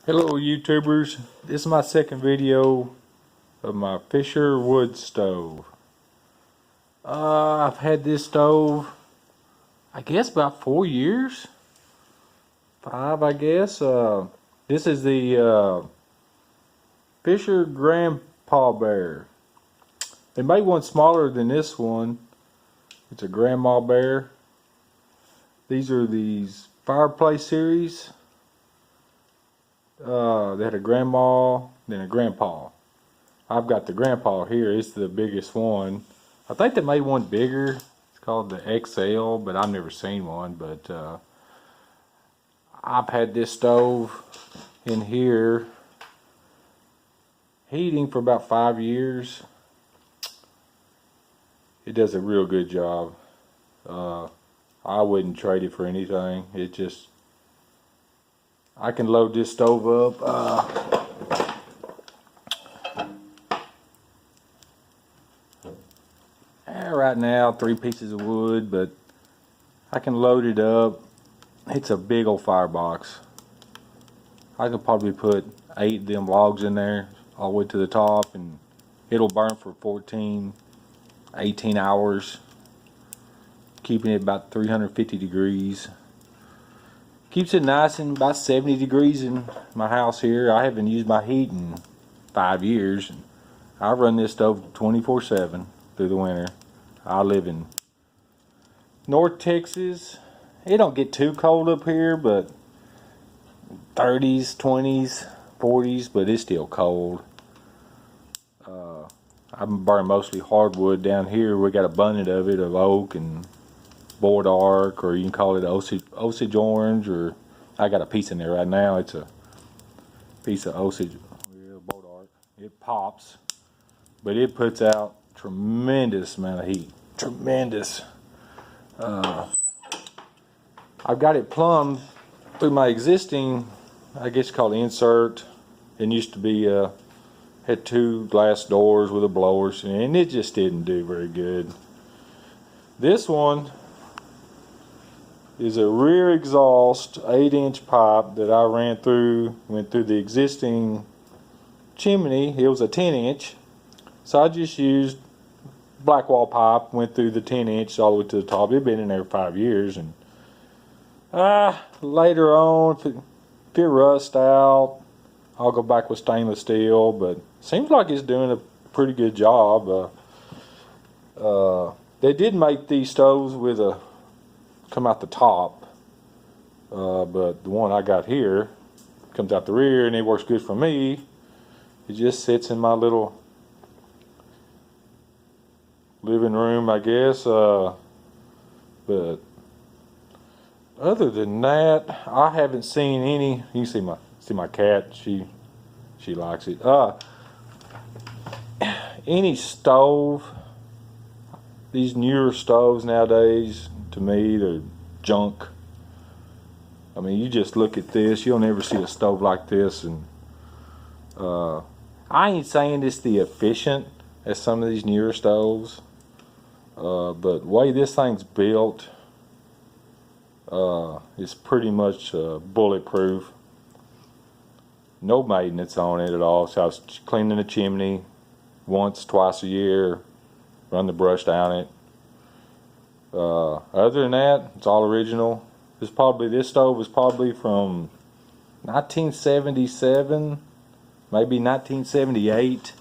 Hello YouTubers, this is my second video of my Fisher wood stove. I've had this stove I guess about 4 years, 5 I guess. This is the Fisher Grandpa Bear. They made one smaller than this one. It's a Grandma Bear. These are these fireplace series. They had a grandma, then a grandpa. I've got the grandpa here. It's the biggest one. I think they made one bigger. It's called the XL, but I've never seen one. But I've had this stove in here heating for about 5 years. It does a real good job. I wouldn't trade it for anything. It just, I can load this stove up. Right now 3 pieces of wood, but I can load it up. It's a big old firebox. I could probably put 8 of them logs in there all the way to the top, and it'll burn for 14, 18 hours, keeping it about 350 degrees. Keeps it nice and about 70 degrees in my house here. I haven't used my heat in 5 years. I run this stove 24/7 through the winter. I live in North Texas. It don't get too cold up here, but 30s, 20s, 40s, but it's still cold. I burn mostly hardwood down here. We got abundant of it, of oak and boardark, or you can call it Osage orange, or I got a piece in there right now. It's a piece of Osage boardark. It pops, but it puts out tremendous amount of heat. Tremendous. I've got it plumbed through my existing, I guess called insert. It used to be had 2 glass doors with a blower, and it just didn't do very good. This one is a rear exhaust 8-inch pipe that I went through the existing chimney. It was a 10-inch, so I just used black wall pipe, went through the 10-inch all the way to the top. It'd been in there 5 years, and later on, if it rusts out, I'll go back with stainless steel. But seems like it's doing a pretty good job. They did make these stoves with a come out the top, but the one I got here comes out the rear, and it works good for me. It just sits in my little living room, I guess. But other than that, I haven't seen any. You can see my cat. She likes it. Any stove. These newer stoves nowadays, to me, they're junk. I mean, you just look at this. You'll never see a stove like this. And I ain't saying it's the efficient as some of these newer stoves. But the way this thing's built, it's pretty much bulletproof. No maintenance on it at all. So I was cleaning the chimney once, twice a year, run the brush down it. Other than that, it's all original. This stove was probably from 1977, maybe 1978.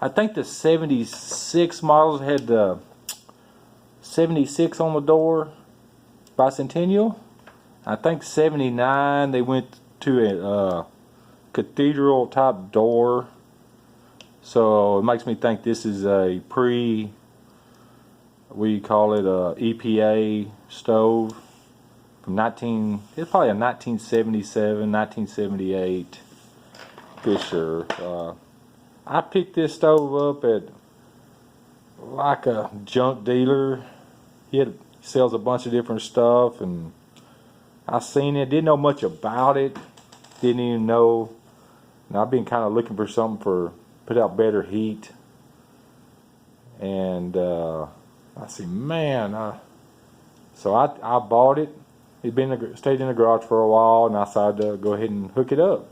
I think the 76 models had the 76 on the door, bicentennial. I think 79 they went to a cathedral type door, so it makes me think this is a we call it a EPA stove from it's probably a 1977, 1978 Fisher. I picked this stove up at like a junk dealer. He sells a bunch of different stuff, and I seen it, didn't know much about it, didn't even know. And I've been kind of looking for something put out better heat, and I see, man, so I bought it. It'd stayed in the garage for a while, and I decided to go ahead and hook it up.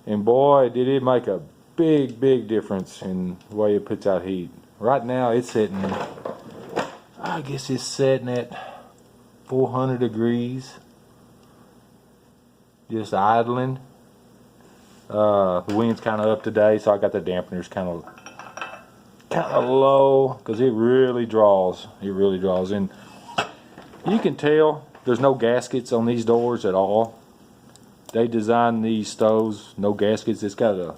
And boy, did it make a big difference in the way it puts out heat. Right now it's sitting, I guess it's sitting at 400 degrees. Just idling. The wind's kind of up today, so I got the dampeners kind of low because it really draws. It really draws. And you can tell there's no gaskets on these doors at all. They designed these stoves, no gaskets. It's got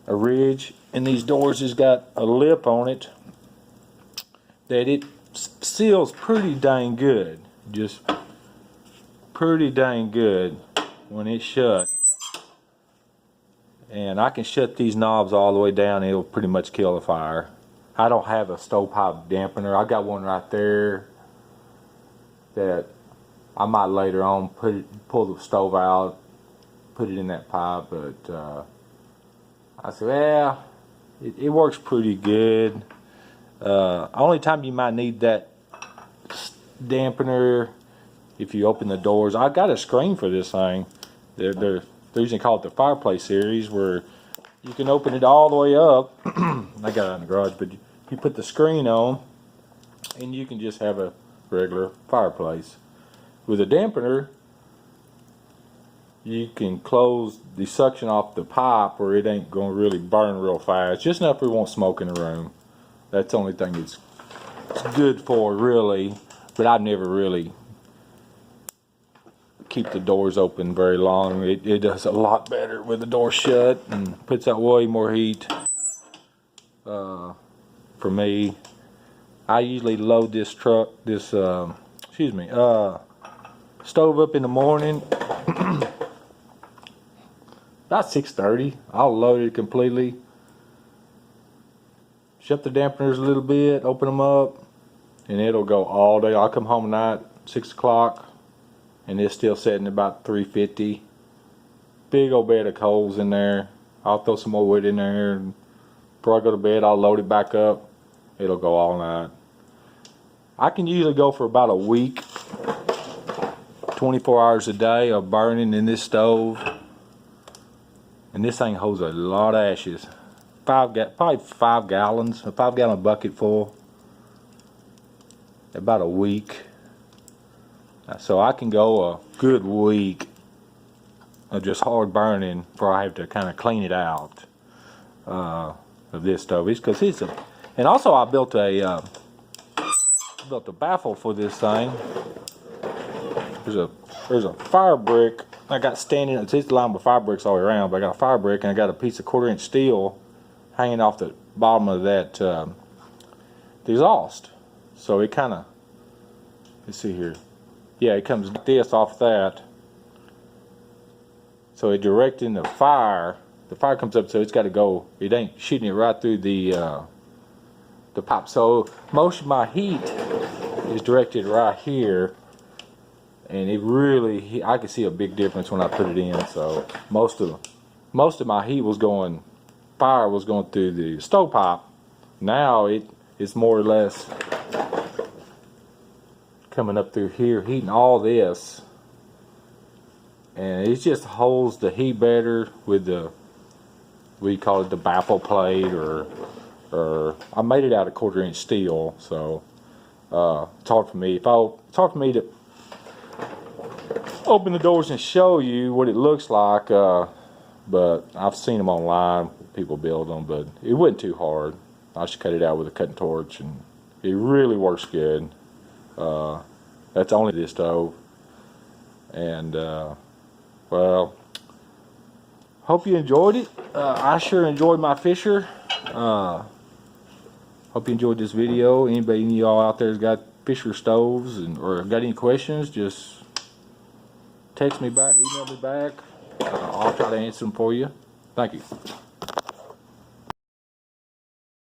a ridge, and these doors has got a lip on it that it seals pretty dang good. Just pretty dang good when it's shut. And I can shut these knobs all the way down and it'll pretty much kill the fire. I don't have a stovepipe dampener. I got one right there that I might later on pull the stove out, put it in that pipe, but I said, well, it works pretty good. Only time you might need that dampener if you open the doors. I got a screen for this thing. They're usually call it the fireplace series, where you can open it all the way up. I got it in the garage, but you put the screen on and you can just have a regular fireplace. With a dampener, you can close the suction off the pipe where it ain't going to really burn real fast, just enough we won't smoke in the room. That's the only thing it's good for, really. But I've never really keep the doors open very long. It does a lot better with the door shut and puts out way more heat. For me, I usually load this stove up in the morning about 6:30. I'll load it completely, shut the dampeners a little bit, open them up, and it'll go all day. I'll come home at night 6 o'clock and it's still sitting about 350. Big old bed of coals in there. I'll throw some more wood in there, and before I go to bed I'll load it back up. It'll go all night. I can usually go for about a week, 24 hours a day of burning in this stove. And this thing holds a lot of ashes. Probably 5 gallons, a 5-gallon bucket full. About a week. So I can go a good week of just hard burning before I have to kind of clean it out of this stove. Because it's a, and also I built a baffle for this thing. There's a fire brick I got standing. It's lined with fire bricks all the way around, but I got a fire brick and I got a piece of 1/4-inch steel hanging off the bottom of that the exhaust. So it kind of, let's see here. Yeah, it comes like this off that. So it directing the fire. The fire comes up, so it's got to go. It ain't shooting it right through the pipe. So most of my heat is directed right here, and it really, I can see a big difference when I put it in. So most of my heat was going, fire was going through the stovepipe. Now it's more or less coming up through here, heating all this, and it just holds the heat better with the, we call it the baffle plate, or I made it out of 1/4-inch steel. So it's hard for me. It's hard for me to open the doors and show you what it looks like. But I've seen them online. People build them, but it wasn't too hard. I just cut it out with a cutting torch, and it really works good. That's only this stove. And well, hope you enjoyed it. I sure enjoyed my Fisher. Hope you enjoyed this video. Anybody of y'all out there has got Fisher stoves or got any questions, just text me back, email me back. I'll try to answer them for you. Thank you.